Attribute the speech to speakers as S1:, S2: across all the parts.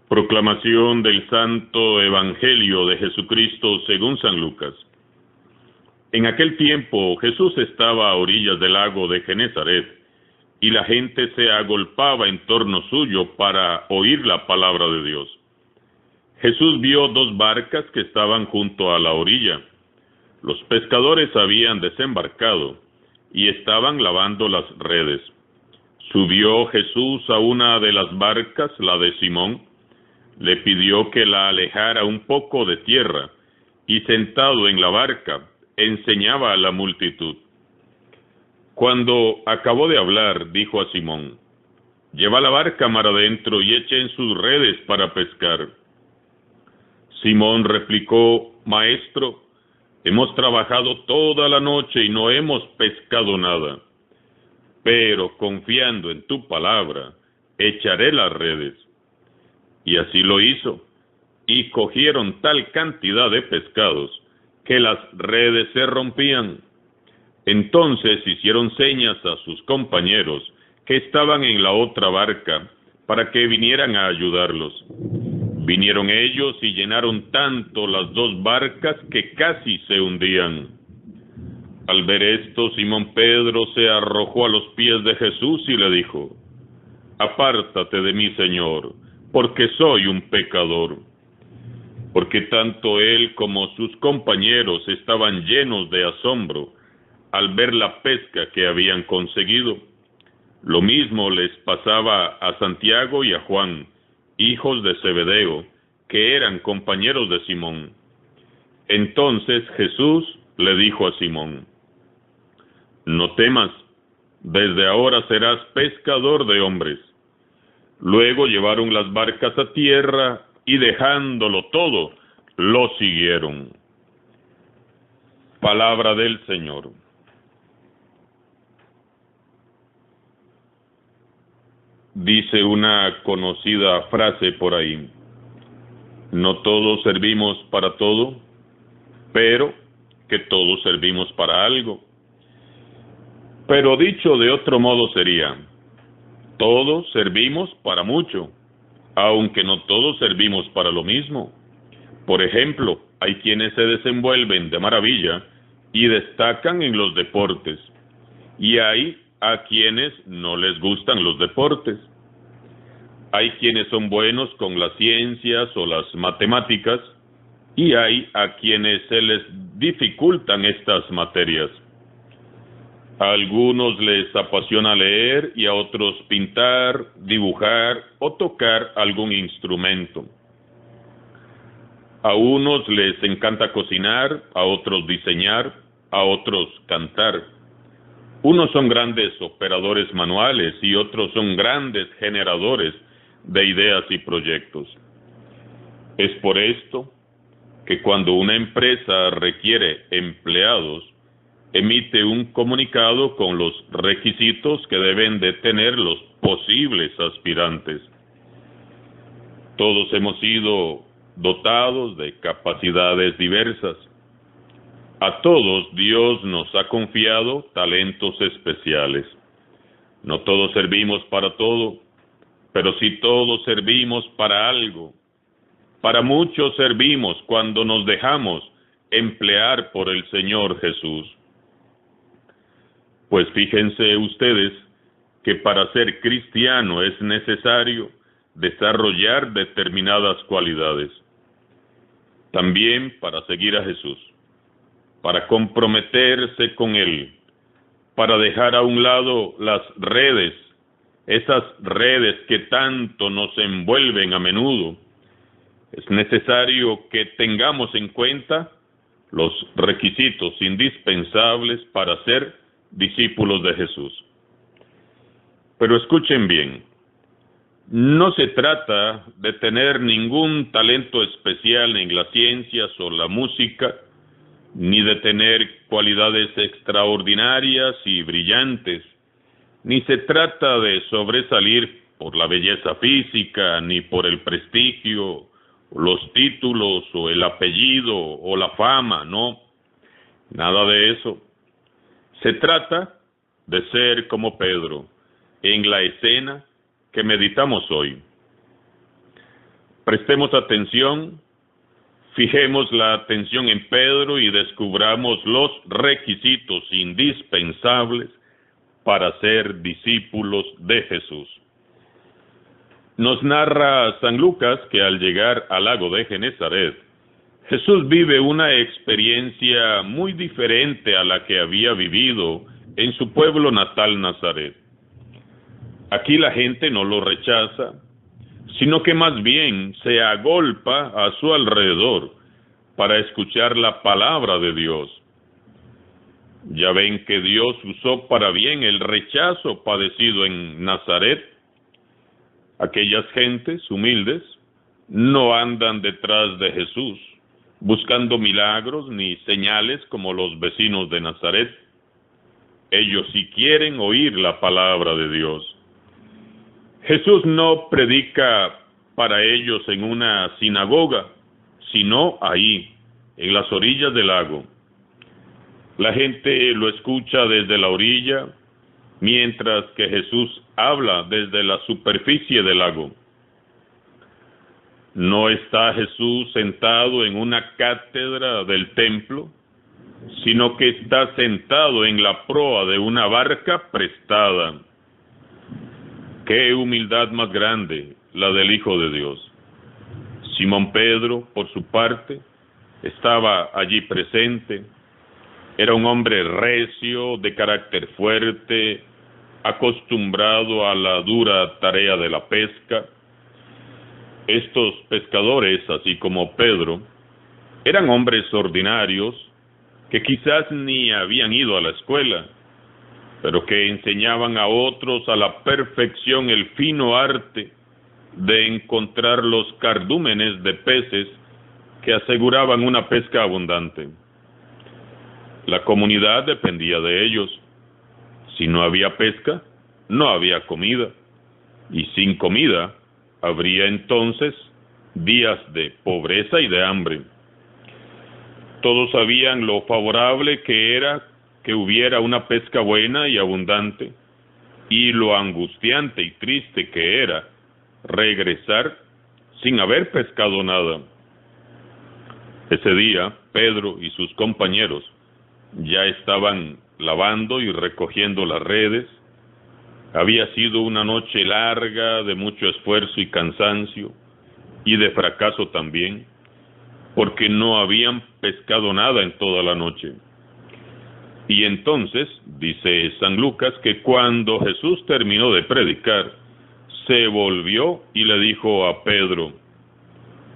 S1: Proclamación del Santo Evangelio de Jesucristo según San Lucas. En aquel tiempo Jesús estaba a orillas del lago de Genezaret, y la gente se agolpaba en torno suyo para oír la palabra de Dios. Jesús vio dos barcas que estaban junto a la orilla. Los pescadores habían desembarcado y estaban lavando las redes. Subió Jesús a una de las barcas, la de Simón, le pidió que la alejara un poco de tierra, y sentado en la barca, enseñaba a la multitud. Cuando acabó de hablar, dijo a Simón: «Lleva la barca mar adentro y echen sus redes para pescar». Simón replicó: «Maestro, hemos trabajado toda la noche y no hemos pescado nada. Pero confiando en tu palabra, echaré las redes». Y así lo hizo, y cogieron tal cantidad de pescados que las redes se rompían. Entonces hicieron señas a sus compañeros que estaban en la otra barca para que vinieran a ayudarlos. Vinieron ellos y llenaron tanto las dos barcas que casi se hundían. Al ver esto, Simón Pedro se arrojó a los pies de Jesús y le dijo: «Apártate de mí, Señor, porque soy un pecador». Porque tanto él como sus compañeros estaban llenos de asombro al ver la pesca que habían conseguido. Lo mismo les pasaba a Santiago y a Juan, hijos de Zebedeo, que eran compañeros de Simón. Entonces Jesús le dijo a Simón: «No temas, desde ahora serás pescador de hombres». Luego llevaron las barcas a tierra y dejándolo todo, lo siguieron. Palabra del Señor. Dice una conocida frase por ahí: no todos servimos para todo, pero que todos servimos para algo. Pero dicho de otro modo sería: todos servimos para mucho, aunque no todos servimos para lo mismo. Por ejemplo, hay quienes se desenvuelven de maravilla y destacan en los deportes, y hay a quienes no les gustan los deportes. Hay quienes son buenos con las ciencias o las matemáticas, y hay a quienes se les dificultan estas materias. A algunos les apasiona leer y a otros pintar, dibujar o tocar algún instrumento. A unos les encanta cocinar, a otros diseñar, a otros cantar. Unos son grandes operadores manuales y otros son grandes generadores de ideas y proyectos. Es por esto que cuando una empresa requiere empleados, emite un comunicado con los requisitos que deben de tener los posibles aspirantes. Todos hemos sido dotados de capacidades diversas. A todos Dios nos ha confiado talentos especiales. No todos servimos para todo, pero sí todos servimos para algo. Para muchos servimos cuando nos dejamos emplear por el Señor Jesús. Pues fíjense ustedes que para ser cristiano es necesario desarrollar determinadas cualidades. También para seguir a Jesús, para comprometerse con Él, para dejar a un lado las redes, esas redes que tanto nos envuelven a menudo. Es necesario que tengamos en cuenta los requisitos indispensables para ser discípulos de Jesús. Pero escuchen bien, no se trata de tener ningún talento especial en las ciencias o la música, ni de tener cualidades extraordinarias y brillantes, ni se trata de sobresalir por la belleza física, ni por el prestigio, los títulos o el apellido o la fama, no, nada de eso. Se trata de ser como Pedro en la escena que meditamos hoy. Prestemos atención, fijemos la atención en Pedro y descubramos los requisitos indispensables para ser discípulos de Jesús. Nos narra San Lucas que al llegar al lago de Genesaret, Jesús vive una experiencia muy diferente a la que había vivido en su pueblo natal Nazaret. Aquí la gente no lo rechaza, sino que más bien se agolpa a su alrededor para escuchar la palabra de Dios. Ya ven que Dios usó para bien el rechazo padecido en Nazaret. Aquellas gentes humildes no andan detrás de Jesús, buscando milagros ni señales como los vecinos de Nazaret. Ellos sí quieren oír la palabra de Dios. Jesús no predica para ellos en una sinagoga, sino ahí, en las orillas del lago. La gente lo escucha desde la orilla, mientras que Jesús habla desde la superficie del lago. No está Jesús sentado en una cátedra del templo, sino que está sentado en la proa de una barca prestada. ¡Qué humildad más grande la del Hijo de Dios! Simón Pedro, por su parte, estaba allí presente. Era un hombre recio, de carácter fuerte, acostumbrado a la dura tarea de la pesca. Estos pescadores, así como Pedro, eran hombres ordinarios que quizás ni habían ido a la escuela, pero que enseñaban a otros a la perfección el fino arte de encontrar los cardúmenes de peces que aseguraban una pesca abundante. La comunidad dependía de ellos. Si no había pesca, no había comida, y sin comida habría entonces días de pobreza y de hambre. Todos sabían lo favorable que era que hubiera una pesca buena y abundante, y lo angustiante y triste que era regresar sin haber pescado nada. Ese día, Pedro y sus compañeros ya estaban lavando y recogiendo las redes. Había sido una noche larga de mucho esfuerzo y cansancio, y de fracaso también, porque no habían pescado nada en toda la noche. Y entonces, dice San Lucas, que cuando Jesús terminó de predicar, se volvió y le dijo a Pedro: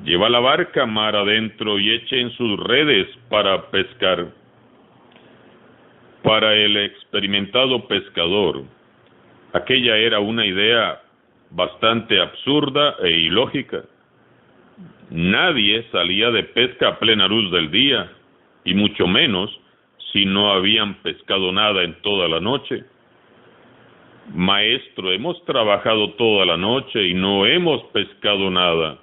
S1: «Lleva la barca mar adentro y echen sus redes para pescar». Para el experimentado pescador, aquella era una idea bastante absurda e ilógica. Nadie salía de pesca a plena luz del día, y mucho menos si no habían pescado nada en toda la noche. «Maestro, hemos trabajado toda la noche y no hemos pescado nada,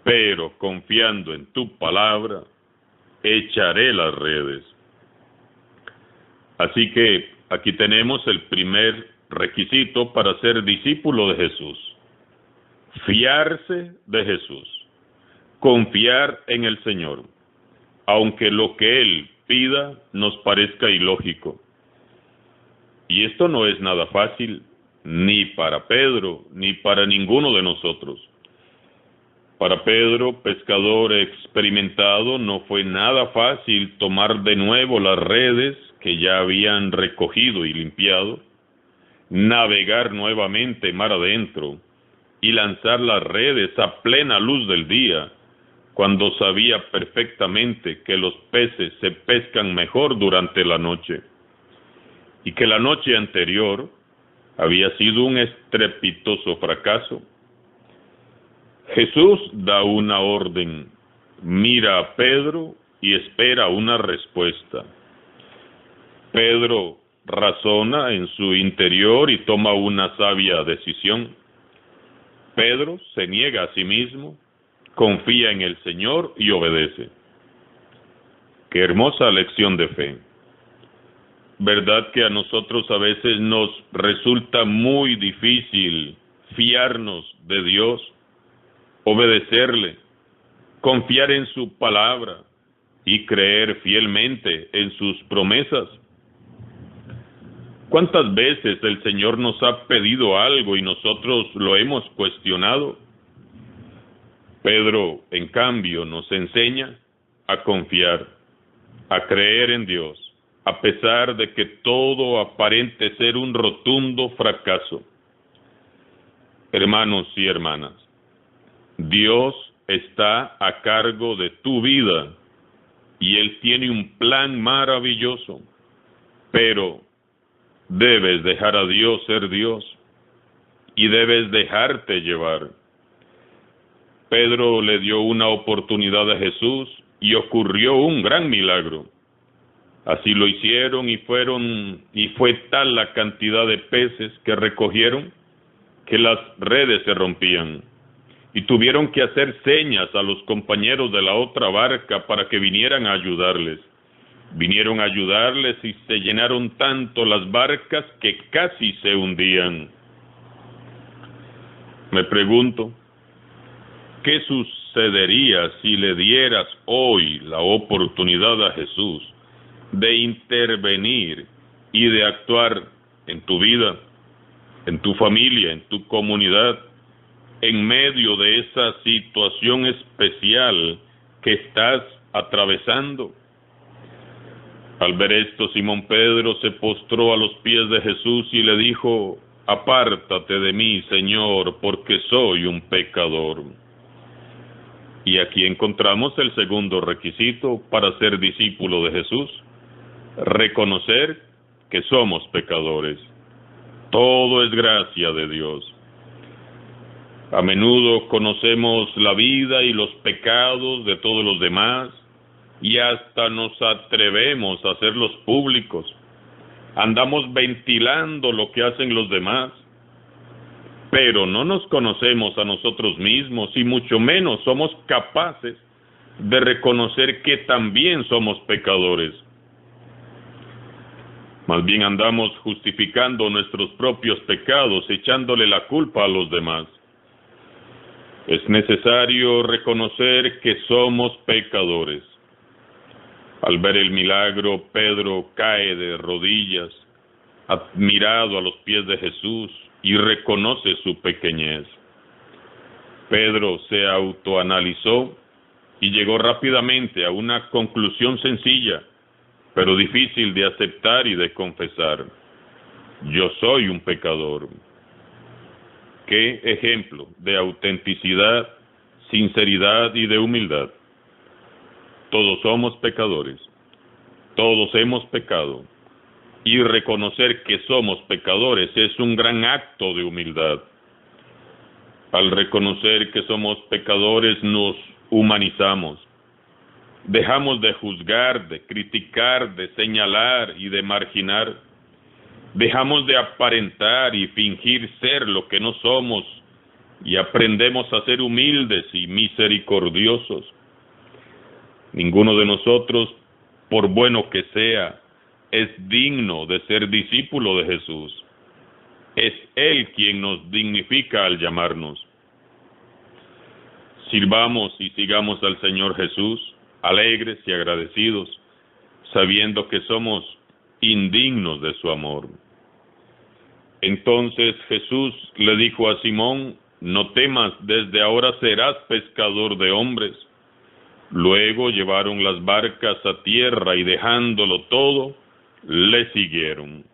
S1: pero confiando en tu palabra, echaré las redes». Así que aquí tenemos el primer requisito para ser discípulo de Jesús: fiarse de Jesús, confiar en el Señor, aunque lo que Él pida nos parezca ilógico. Y esto no es nada fácil, ni para Pedro, ni para ninguno de nosotros. Para Pedro, pescador experimentado, no fue nada fácil tomar de nuevo las redes que ya habían recogido y limpiado, navegar nuevamente mar adentro y lanzar las redes a plena luz del día, cuando sabía perfectamente que los peces se pescan mejor durante la noche, y que la noche anterior había sido un estrepitoso fracaso. Jesús da una orden, mira a Pedro y espera una respuesta. Pedro razona en su interior y toma una sabia decisión. Pedro se niega a sí mismo, confía en el Señor y obedece. Qué hermosa lección de fe. ¿Verdad que a nosotros a veces nos resulta muy difícil fiarnos de Dios? obedecerle, confiar en su palabra y creer fielmente en sus promesas. ¿Cuántas veces el Señor nos ha pedido algo y nosotros lo hemos cuestionado? Pedro, en cambio, nos enseña a confiar, a creer en Dios, a pesar de que todo aparente ser un rotundo fracaso. Hermanos y hermanas, Dios está a cargo de tu vida y Él tiene un plan maravilloso, pero debes dejar a Dios ser Dios y debes dejarte llevar. Pedro le dio una oportunidad a Jesús y ocurrió un gran milagro. Así lo hicieron y fue tal la cantidad de peces que recogieron que las redes se rompían y tuvieron que hacer señas a los compañeros de la otra barca para que vinieran a ayudarles. Vinieron a ayudarles y se llenaron tanto las barcas que casi se hundían. Me pregunto, ¿qué sucedería si le dieras hoy la oportunidad a Jesús de intervenir y de actuar en tu vida, en tu familia, en tu comunidad, en medio de esa situación especial que estás atravesando? Al ver esto, Simón Pedro se postró a los pies de Jesús y le dijo: apártate de mí, Señor, porque soy un pecador. Y aquí encontramos el segundo requisito para ser discípulo de Jesús: reconocer que somos pecadores. Todo es gracia de Dios. A menudo conocemos la vida y los pecados de todos los demás y hasta nos atrevemos a hacerlos públicos. Andamos ventilando lo que hacen los demás, pero no nos conocemos a nosotros mismos y mucho menos somos capaces de reconocer que también somos pecadores. Más bien andamos justificando nuestros propios pecados, echándole la culpa a los demás. Es necesario reconocer que somos pecadores. Al ver el milagro, Pedro cae de rodillas, admirado a los pies de Jesús, y reconoce su pequeñez. Pedro se autoanalizó y llegó rápidamente a una conclusión sencilla, pero difícil de aceptar y de confesar: yo soy un pecador. Qué ejemplo de autenticidad, sinceridad y de humildad. Todos somos pecadores, todos hemos pecado, y reconocer que somos pecadores es un gran acto de humildad. Al reconocer que somos pecadores nos humanizamos, dejamos de juzgar, de criticar, de señalar y de marginar, dejamos de aparentar y fingir ser lo que no somos y aprendemos a ser humildes y misericordiosos. Ninguno de nosotros, por bueno que sea, es digno de ser discípulo de Jesús. Es Él quien nos dignifica al llamarnos. Sirvamos y sigamos al Señor Jesús, alegres y agradecidos, sabiendo que somos indignos de su amor. Entonces Jesús le dijo a Simón: no temas, desde ahora serás pescador de hombres. Luego llevaron las barcas a tierra y dejándolo todo, le siguieron.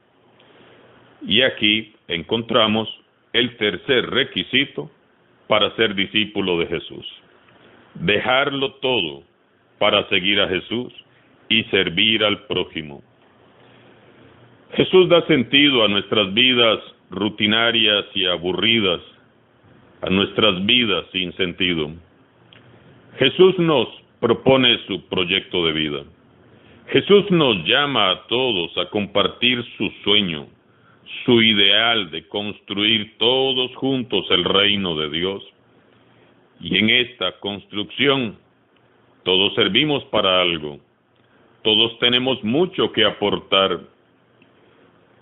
S1: Y aquí encontramos el tercer requisito para ser discípulo de Jesús: dejarlo todo para seguir a Jesús y servir al prójimo. Jesús da sentido a nuestras vidas rutinarias y aburridas, a nuestras vidas sin sentido. Jesús nos propone su proyecto de vida. Jesús nos llama a todos a compartir su sueño, su ideal de construir todos juntos el reino de Dios. Y en esta construcción, todos servimos para algo. Todos tenemos mucho que aportar.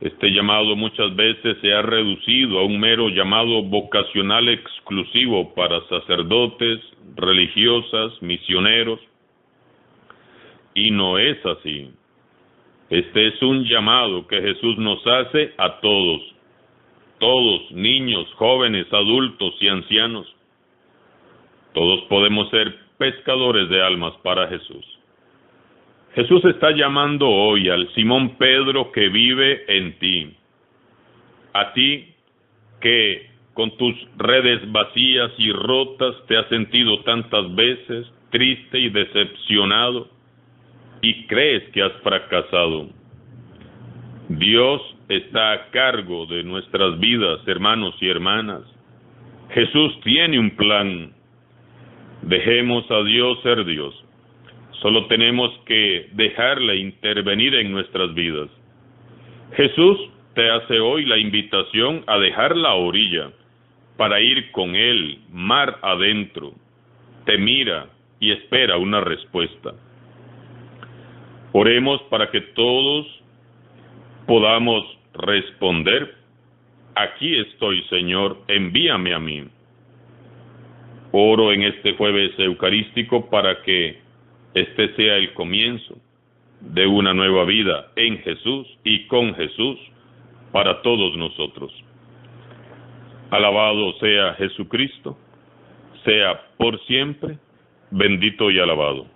S1: Este llamado muchas veces se ha reducido a un mero llamado vocacional exclusivo para sacerdotes, religiosas, misioneros, y no es así. Este es un llamado que Jesús nos hace a todos, niños, jóvenes, adultos y ancianos. Todos podemos ser pescadores de almas para Jesús. Jesús está llamando hoy al Simón Pedro que vive en ti. A ti que con tus redes vacías y rotas te has sentido tantas veces triste y decepcionado y crees que has fracasado. Dios está a cargo de nuestras vidas, hermanos y hermanas. Jesús tiene un plan. Dejemos a Dios ser Dios. Solo tenemos que dejarle intervenir en nuestras vidas. Jesús te hace hoy la invitación a dejar la orilla para ir con Él mar adentro. Te mira y espera una respuesta. Oremos para que todos podamos responder: aquí estoy, Señor, envíame a mí. Oro en este jueves eucarístico para que este sea el comienzo de una nueva vida en Jesús y con Jesús para todos nosotros. Alabado sea Jesucristo, sea por siempre bendito y alabado.